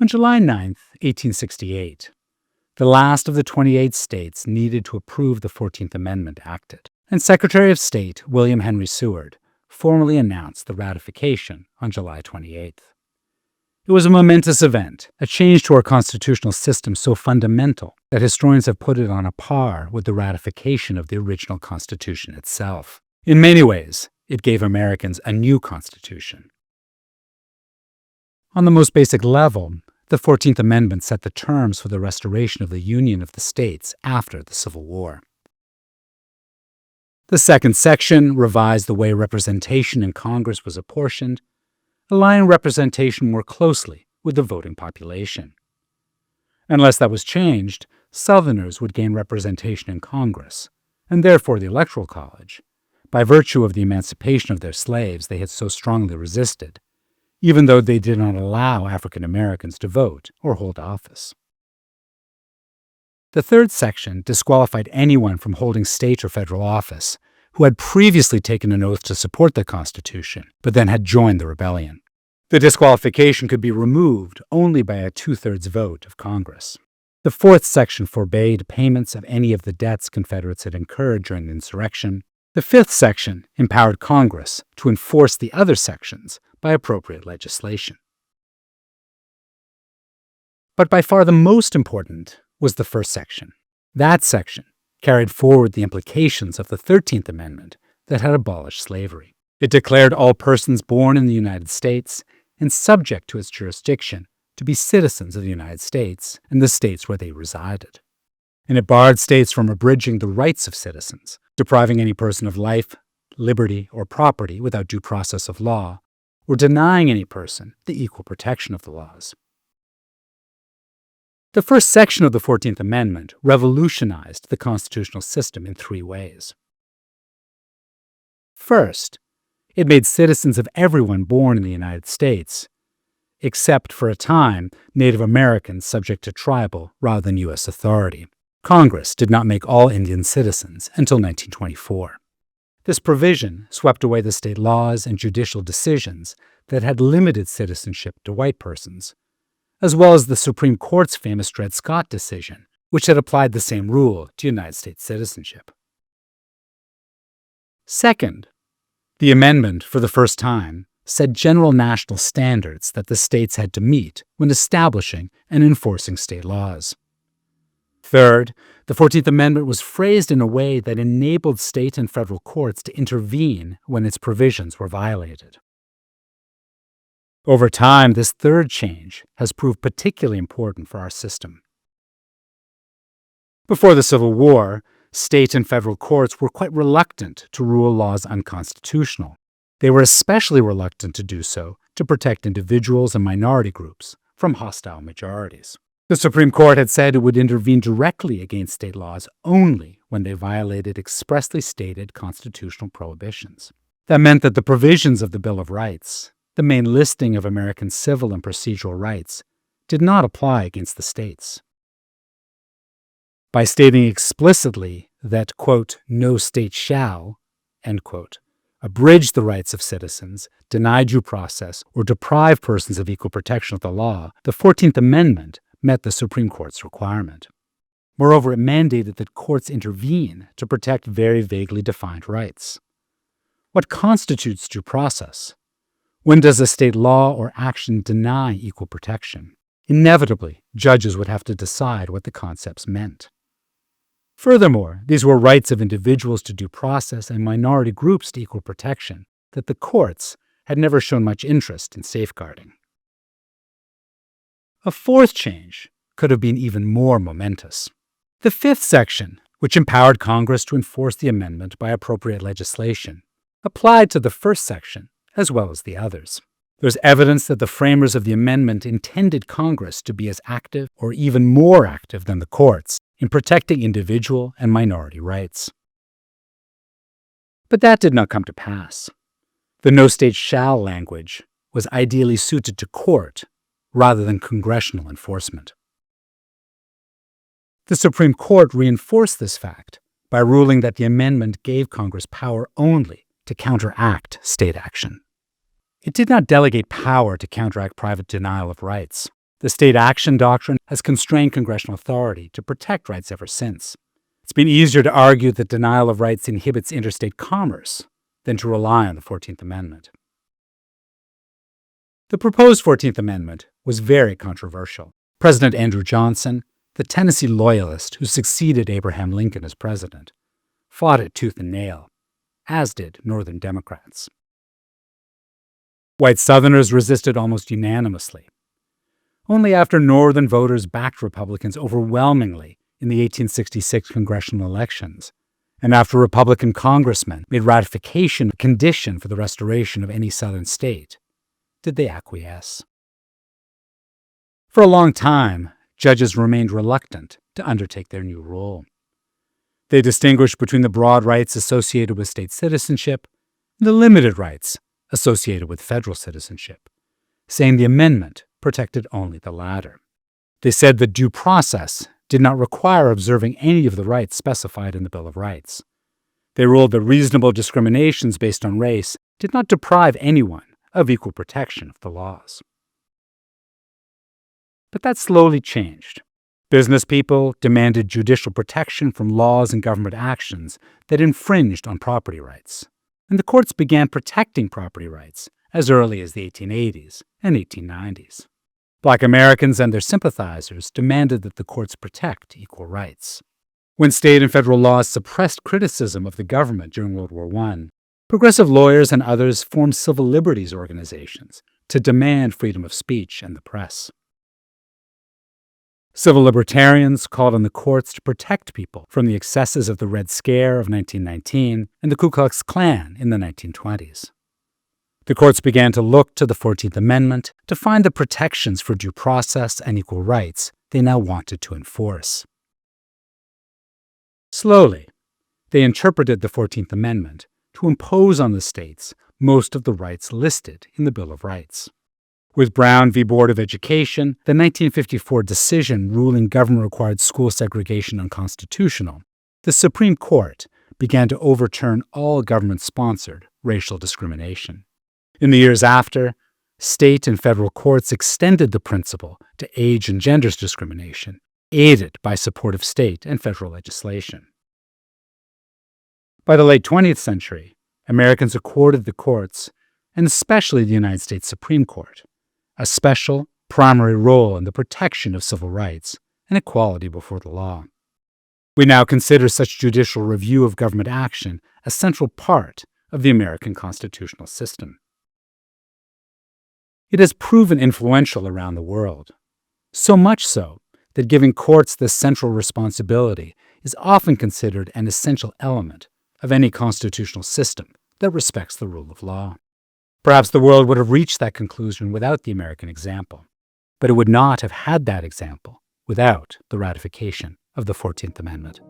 July 9, 1868, the last of the 28 states needed to approve the 14th Amendment acted, and Secretary of State William Henry Seward formally announced the ratification on July 28th. It was a momentous event, a change to our constitutional system so fundamental that historians have put it on a par with the ratification of the original Constitution itself. In many ways, it gave Americans a new Constitution. On the most basic level, the 14th Amendment set the terms for the restoration of the Union of the States after the Civil War. The second section revised the way representation in Congress was apportioned, aligning representation more closely with the voting population. Unless that was changed, Southerners would gain representation in Congress, and therefore the Electoral College, by virtue of the emancipation of their slaves they had so strongly resisted, even though they did not allow African Americans to vote or hold office. The third section disqualified anyone from holding state or federal office who had previously taken an oath to support the Constitution, but then had joined the rebellion. The disqualification could be removed only by a 2/3 vote of Congress. The fourth section forbade payments of any of the debts Confederates had incurred during the insurrection. The fifth section empowered Congress to enforce the other sections by appropriate legislation. But by far the most important was the first section. That section carried forward the implications of the 13th Amendment that had abolished slavery. It declared all persons born in the United States and subject to its jurisdiction to be citizens of the United States and the states where they resided. And it barred states from abridging the rights of citizens, depriving any person of life, liberty, or property without due process of law, or denying any person the equal protection of the laws. The first section of the 14th Amendment revolutionized the constitutional system in 3 ways. First, it made citizens of everyone born in the United States, except for a time Native Americans subject to tribal rather than U.S. authority. Congress did not make all Indian citizens until 1924. This provision swept away the state laws and judicial decisions that had limited citizenship to white persons, as well as the Supreme Court's famous Dred Scott decision, which had applied the same rule to United States citizenship. Second, the amendment, for the first time, set general national standards that the states had to meet when establishing and enforcing state laws. Third, the 14th Amendment was phrased in a way that enabled state and federal courts to intervene when its provisions were violated. Over time, this third change has proved particularly important for our system. Before the Civil War, state and federal courts were quite reluctant to rule laws unconstitutional. They were especially reluctant to do so to protect individuals and minority groups from hostile majorities. The Supreme Court had said it would intervene directly against state laws only when they violated expressly stated constitutional prohibitions. That meant that the provisions of the Bill of Rights, the main listing of American civil and procedural rights, did not apply against the states. By stating explicitly that, quote, no state shall, end quote, abridge the rights of citizens, deny due process, or deprive persons of equal protection of the law, the 14th Amendment met the Supreme Court's requirement. Moreover, it mandated that courts intervene to protect very vaguely defined rights. What constitutes due process? When does a state law or action deny equal protection? Inevitably, judges would have to decide what the concepts meant. Furthermore, these were rights of individuals to due process and minority groups to equal protection that the courts had never shown much interest in safeguarding. A fourth change could have been even more momentous. The fifth section, which empowered Congress to enforce the amendment by appropriate legislation, applied to the first section as well as the others. There's evidence that the framers of the amendment intended Congress to be as active or even more active than the courts in protecting individual and minority rights. But that did not come to pass. The no state shall language was ideally suited to court rather than congressional enforcement. The Supreme Court reinforced this fact by ruling that the amendment gave Congress power only to counteract state action. It did not delegate power to counteract private denial of rights. The state action doctrine has constrained congressional authority to protect rights ever since. It's been easier to argue that denial of rights inhibits interstate commerce than to rely on the 14th Amendment. The proposed 14th Amendment was very controversial. President Andrew Johnson, the Tennessee loyalist who succeeded Abraham Lincoln as president, fought it tooth and nail, as did Northern Democrats. White Southerners resisted almost unanimously. Only after Northern voters backed Republicans overwhelmingly in the 1866 congressional elections, and after Republican congressmen made ratification a condition for the restoration of any Southern state, did they acquiesce. For a long time, judges remained reluctant to undertake their new role. They distinguished between the broad rights associated with state citizenship and the limited rights associated with federal citizenship, saying the amendment protected only the latter. They said that due process did not require observing any of the rights specified in the Bill of Rights. They ruled that reasonable discriminations based on race did not deprive anyone of equal protection of the laws. But that slowly changed. Business people demanded judicial protection from laws and government actions that infringed on property rights, and the courts began protecting property rights as early as the 1880s and 1890s. Black Americans and their sympathizers demanded that the courts protect equal rights. When state and federal laws suppressed criticism of the government during World War I, progressive lawyers and others formed civil liberties organizations to demand freedom of speech and the press. Civil libertarians called on the courts to protect people from the excesses of the Red Scare of 1919 and the Ku Klux Klan in the 1920s. The courts began to look to the 14th Amendment to find the protections for due process and equal rights they now wanted to enforce. Slowly, they interpreted the 14th Amendment to impose on the states most of the rights listed in the Bill of Rights. With Brown v. Board of Education, the 1954 decision ruling government-required school segregation unconstitutional, the Supreme Court began to overturn all government-sponsored racial discrimination. In the years after, state and federal courts extended the principle to age and gender discrimination, aided by support of state and federal legislation. By the late 20th century, Americans accorded the courts, and especially the United States Supreme Court, a special, primary role in the protection of civil rights and equality before the law. We now consider such judicial review of government action a central part of the American constitutional system. It has proven influential around the world, so much so that giving courts this central responsibility is often considered an essential element of any constitutional system that respects the rule of law. Perhaps the world would have reached that conclusion without the American example, but it would not have had that example without the ratification of the 14th Amendment.